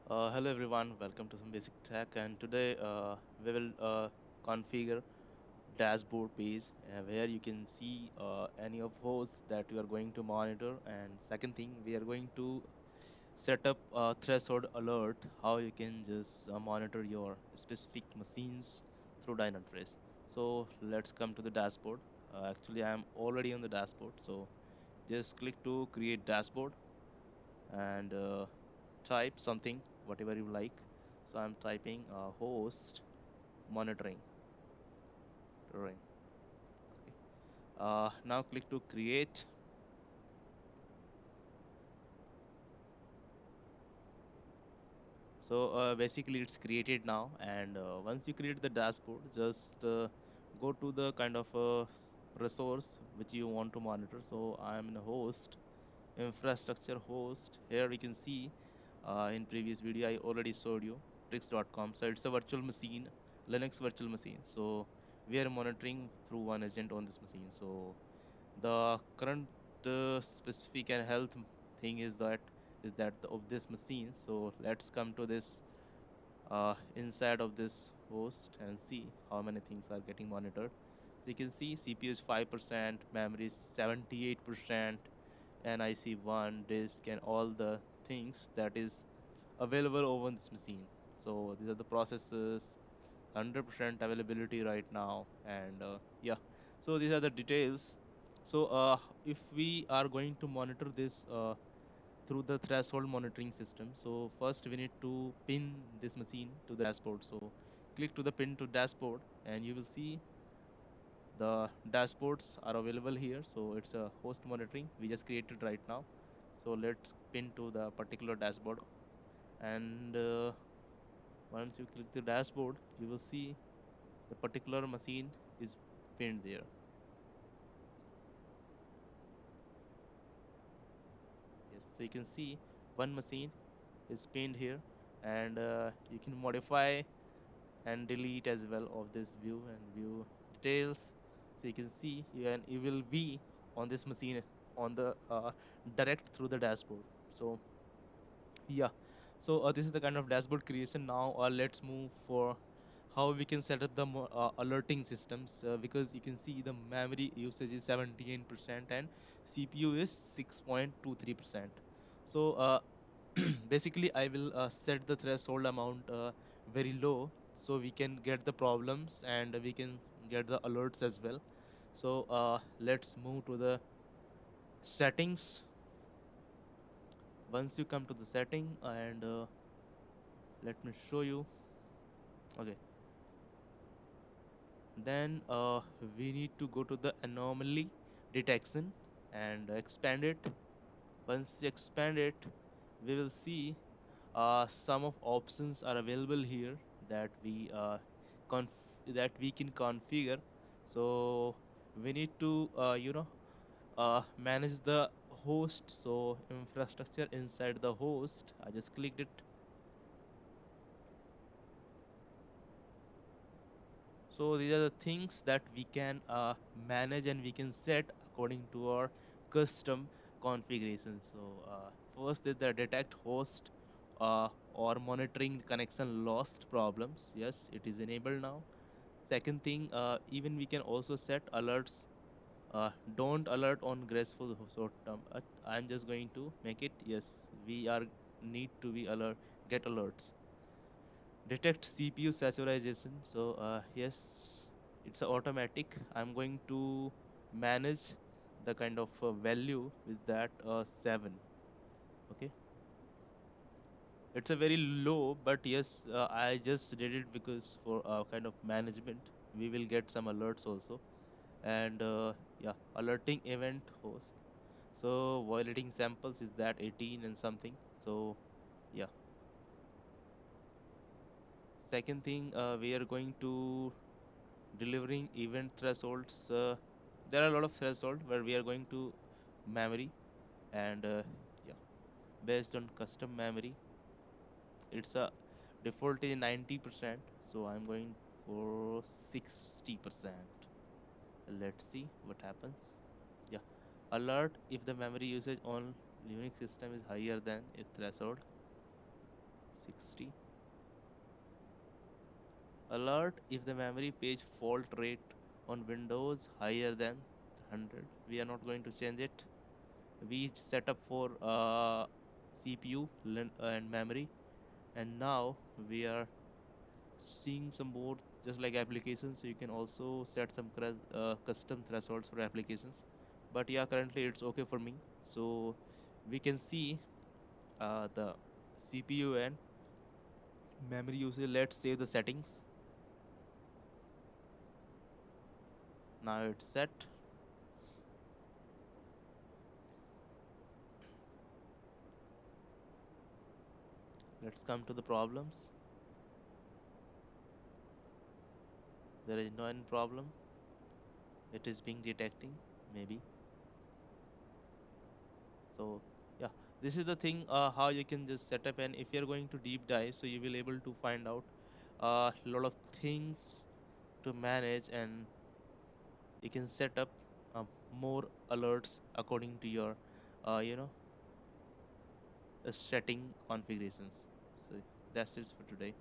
Hello everyone, welcome to some basic tech, and today we will configure dashboard page where you can see any of hosts that you are going to monitor. And second thing, we are going to set up a threshold alert how you can just monitor your specific machines through Dynatrace. So let's come to the dashboard. Actually, I am already on the dashboard, so just click to create dashboard and type something whatever you like. So I'm typing host monitoring. Right. Okay. Now click to create. So basically it's created now, and once you create the dashboard, just go to the kind of resource which you want to monitor. So I'm in a host, infrastructure host. Here you can see in previous video I already showed you tricks.com. So it's a virtual machine, Linux virtual machine. So we are monitoring through one agent on this machine. So the current specific and health thing is that of this machine. So let's come to this inside of this host and see how many things are getting monitored. So you can see CPU is 5%, memory is 78%, and I see one disk and all the things that is available over this machine. So these are the processes, 100% availability right now, and yeah. So these are the details. So if we are going to monitor this through the threshold monitoring system, so first we need to pin this machine to the dashboard. So click to the pin to dashboard, and you will see the dashboards are available here. So it's a host monitoring we just created right now. So let's pin to the particular dashboard, and once you click the dashboard, you will see the particular machine is pinned there. Yes, so you can see one machine is pinned here, and you can modify and delete as well of this view and view details. So you can see you will be on this machine on the direct through the dashboard. So yeah, so this is the kind of dashboard creation. Now let's move for how we can set up the alerting systems, because you can see the memory usage is 78% and CPU is 6.23%. So basically I will set the threshold amount very low, so we can get the problems and we can get the alerts as well. So let's move to the settings. Once you come to the setting, and let me show you. Okay, then we need to go to the anomaly detection and expand it. Once you expand it, we will see some of options are available here that that we can configure. So we need to manage the host. So infrastructure inside the host, I just clicked it. So these are the things that we can manage and we can set according to our custom configuration. So first is the detect host or monitoring connection lost problems. Yes, it is enabled now. Second thing, even we can also set alerts. Don't alert on graceful short term. I'm just going to make it yes. We are need to be alert. Get alerts, detect CPU saturation. So yes, it's automatic. I'm going to manage the kind of value with that 7. Okay, it's a very low, but yes, I just did it because for kind of management we will get some alerts also. And yeah, alerting event host. So violating samples is that 18 and something. So yeah, second thing, we are going to delivering event thresholds. There are a lot of threshold where we are going to memory, and yeah, based on custom memory, it's a default is 90%. So I'm going for 60%. Let's see what happens. Yeah, alert if the memory usage on Linux system is higher than its threshold. 60. Alert if the memory page fault rate on Windows higher than 100. We are not going to change it. We set up for CPU and memory, and now we are seeing some more just like applications. So you can also set some custom thresholds for applications. But yeah, currently it's okay for me. So we can see the CPU and memory usage. Let's save the settings. Now it's set. Let's come to the problems. There is no any problem. It is being detecting maybe. So yeah, this is the thing how you can just set up, and if you're going to deep dive, so you will able to find out a lot of things to manage, and you can set up more alerts according to your you know setting configurations. So that's it for today.